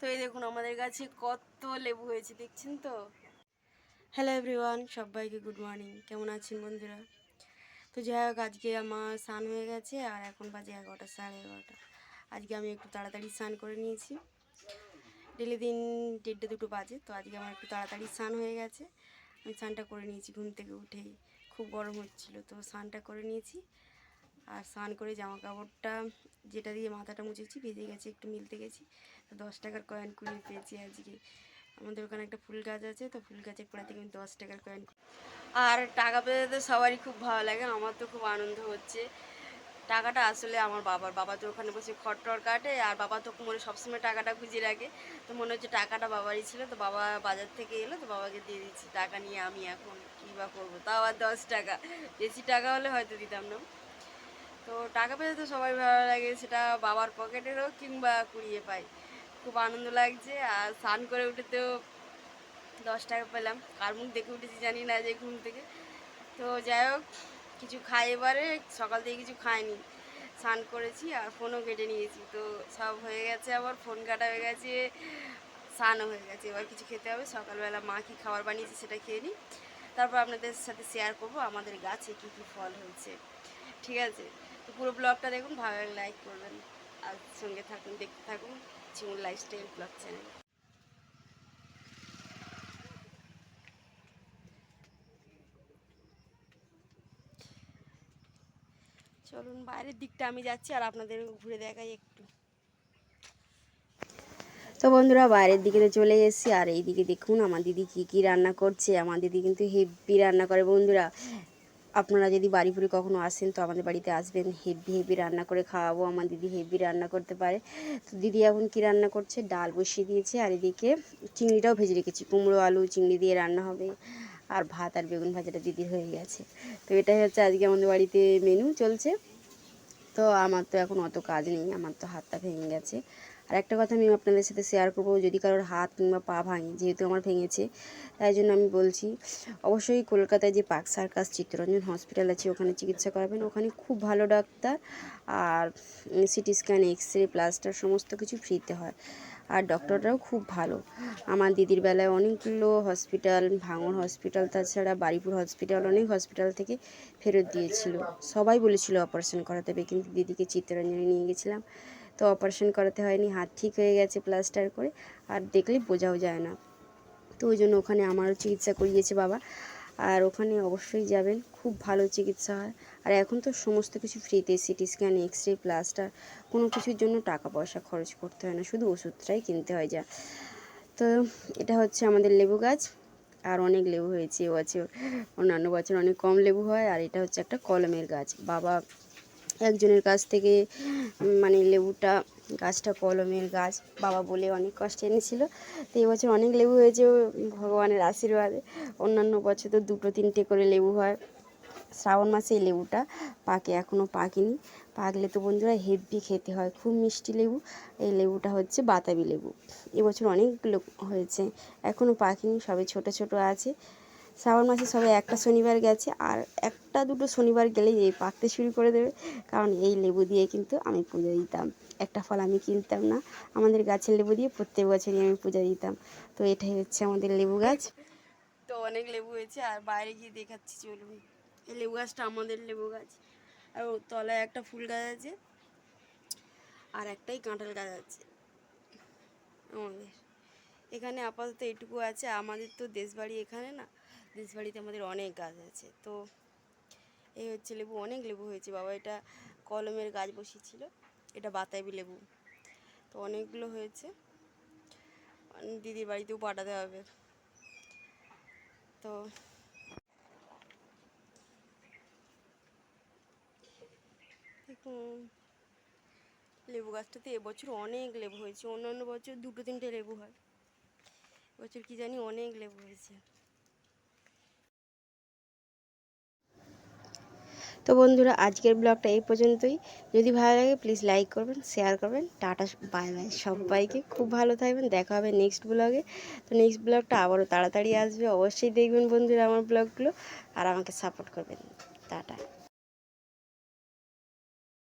তো এই দেখুন আমাদের গাছে কত লেবু হয়েছে, দেখছেন তো। হ্যালো এভরিওয়ান, সবাইকে গুড মর্নিং। কেমন আছেন বন্ধুরা? তো যাই হোক, আজকে আমার স্নান হয়ে গেছে আর এখন বাজে 11টা, 11:30। আজকে আমি একটু তাড়াতাড়ি স্নান করে নিয়েছি। ডেলি দিন 1:30 2 বাজে, তো আজকে আমার একটু তাড়াতাড়ি স্নান হয়ে গেছে। আমি স্নানটা করে নিয়েছি ঘুম থেকে উঠেই। খুব গরম হচ্ছিল, তো স্নানটা করে নিয়েছি। আর স্নান করে জামা কাপড়টা যেটা দিয়ে মাথাটা মুছেছি ভিজে গেছে, একটু মিলতে গেছি, তো 10 টাকার কয়েন কুড়িয়ে পেয়েছি আজকে। আমাদের ওখানে একটা ফুল গাছ আছে, তো ফুল গাছের গোড়া থেকে আমি 10 টাকার কয়েন। আর টাকা পেতে তো সবারই খুব ভালো লাগে, আমার তো খুব আনন্দ হচ্ছে। টাকাটা আসলে আমার বাবা তো ওখানে বসে খড়টর কাটে, আর বাবা তো মনে সবসময় টাকাটা গুঁজে রাখে। তো মনে হচ্ছে টাকাটা বাবারই ছিল, তো বাবা বাজার থেকে এলো, তো বাবাকে দিয়ে দিচ্ছি টাকা নিয়ে। আমি এখন কী বা করবো, তাও আর 10 টাকা, বেশি টাকা হলে হয়তো দিতাম না। তো টাকা পেলে তো সবাই ভালো লাগে, সেটা বাবার পকেটের হোক কিংবা কুড়িয়ে পাই, খুব আনন্দ লাগছে। আর স্নান করে উঠে তো 10 টাকা পেলাম, কার মুখ দেখে উঠেছি জানি না, যে ঘুম থেকে। তো যাই হোক, কিছু খাই এবারে, সকাল থেকে কিছু খাইনি, স্নান করেছি আর ফোনও কেটে নিয়েছি, তো সব হয়ে গেছে। আবার ফোন কাটা হয়ে গেছে, স্নানও হয়ে গেছে, এবার কিছু খেতে হবে। সকালবেলা মা কী খাবার বানিয়েছে সেটা খেয়ে নিই, তারপর আপনাদের সাথে শেয়ার করব আমাদের গাছে কী কী ফল হয়েছে, ঠিক আছে? তো পুরো ব্লগটা দেখুন, ভালো লাগলে লাইক করবেন আর সঙ্গে থাকুন, দেখতে থাকুন চিমুর লাইফস্টাইল ব্লগ চ্যানেল। চলুন বাইরের দিকটা আমি যাচ্ছি আর আপনাদের ঘুরে দেখাই একটু। তো বন্ধুরা, বাইরের দিকে তো চলে এসেছি, আর এই দিকে দেখুন আমার দিদি কী কী রান্না করছে। আমার দিদি কিন্তু হেভি রান্না করে বন্ধুরা। আপনারা যদি বাড়িপুরে কখনো আসেন তো আমাদের বাড়িতে আসবেন, হেভি হেভি রান্না করে খাওয়াবো। আমার দিদি হেভি রান্না করতে পারে। তো দিদি এখন কী রান্না করছে, ডাল বসিয়ে দিয়েছে, আর এদিকে চিংড়িটাও ভেজে রেখেছি, কুমড়ো আলু চিংড়ি দিয়ে রান্না হবে। আর ভাত আর বেগুন ভাজাটা দিদির হয়ে গেছে। তো এটাই হচ্ছে আজকে আমাদের বাড়িতে মেনু চলছে। তো আমার তো এখন অত কাজ নেই, আমার তো হাতটা ভেঙে গেছে। আর একটা কথা আমি আপনাদের সাথে শেয়ার করবো, যদি কারোর হাত কিংবা পা ভাঙে, যেহেতু আমার ভেঙেছে তাই জন্য আমি বলছি, অবশ্যই কলকাতায় যে পার্ক সার্কাস চিত্তরঞ্জন হসপিটাল আছে ওখানে চিকিৎসা করাবেন। ওখানে খুব ভালো ডাক্তার, আর CT scan, X ray, plaster সমস্ত কিছু ফ্রিতে হয়, আর ডক্টররাও খুব ভালো। আমার দিদির বেলায় অনেকগুলো হসপিটাল, ভাঙড় হসপিটাল, তাছাড়া বারিপুর হসপিটাল, অনেক হসপিটাল থেকে ফেরত দিয়েছিল। সবাই বলেছিল অপারেশন করাতে হবে, কিন্তু দিদিকে চিত্তরঞ্জনে নিয়ে গেছিলাম, তো অপারেশন করাতে হয়নি, হাত ঠিক হয়ে গেছে প্লাস্টার করে, আর দেখলে বোঝাও যায় না। তো ওই জন্য ওখানে আমারও চিকিৎসা করিয়েছে বাবা, আর ওখানে অবশ্যই যাবেন, খুব ভালো চিকিৎসা হয়। আর এখন তো সমস্ত কিছু ফ্রিতে, city scan, X ray, plaster, কোনো কিছুর জন্য টাকা পয়সা খরচ করতে হয় না, শুধু ওষুধটাই কিনতে হয় যা। তো এটা হচ্ছে আমাদের লেবু গাছ, আর অনেক লেবু হয়েছে এবছর, অন্যান্য বছর অনেক কম লেবু হয়। আর এটা হচ্ছে একটা কলমের গাছ, বাবা একজনের কাছ থেকে মানে লেবুটা, গাছটা কলমের গাছ, বাবা বলে অনেক কষ্টে এনেছিল। তো এবছর অনেক লেবু হয়েছে ভগবানের আশীর্বাদে। অন্যান্য বছর তো 2 3টে করে লেবু হয়। শ্রাবণ মাসে এই লেবুটা পাকে, এখনও পাকেনি, পাকলে তো বন্ধুরা হেভি খেতে হয়, খুব মিষ্টি লেবু। এই লেবুটা হচ্ছে বাতাবি লেবু, এবছর অনেকগুলো হয়েছে, এখনও পাকেনি, সবে ছোট ছোট আছে। শ্রাবণ মাসে সবে একটা শনিবার গেছে, আর 1 2 শনিবার গেলেই এই পাকতে শুরু করে দেবে, কারণ এই লেবু দিয়ে কিন্তু আমি পুজো দিতাম। একটা ফল আমি কিনতাম না, আমাদের গাছের লেবু দিয়ে প্রত্যেক বছরই আমি পূজা দিতাম। তো এটাই হচ্ছে আমাদের লেবু গাছ। তো অনেক লেবু হয়েছে, আর বাইরে গিয়ে দেখাচ্ছি চলুন। এই লেবু গাছটা আমাদের লেবু গাছ, আর ওর তলায় একটা ফুল গাছ আছে, আর একটাই কাঁঠাল গাছ আছে আমাদের এখানে। আপাতত এটুকু আছে, আমাদের তো দেশবাড়ি এখানে না, দেশবাড়িতে আমাদের অনেক গাছ আছে। তো এই হচ্ছে লেবু, অনেক লেবু হয়েছে। বাবা এটা কলমের গাছ বসিয়েছিল, এটা বাতাবি লেবু, তো অনেকগুলো হয়েছে, দিদির বাড়িতেও পাঠাতে হবে। তো দেখুন লেবু গাছটাতে এবছর অনেক লেবু হয়েছে, অন্যান্য বছর 2 3টে লেবু হয়, এবছর কি জানি অনেক লেবু হয়েছে। তো বন্ধুরা, আজকের ব্লগটা এই পর্যন্তই। যদি ভালো লাগে প্লিজ লাইক করবেন, শেয়ার করবেন। টাটা, বাই বাই সবাইকে, খুব ভালো থাকবেন, দেখা হবে নেক্সট ব্লগে। তো নেক্সট ব্লগটা আবারও তাড়াতাড়ি আসবে, অবশ্যই দেখবেন বন্ধুরা আমার ব্লগগুলো, আর আমাকে সাপোর্ট করবেন। টাটা।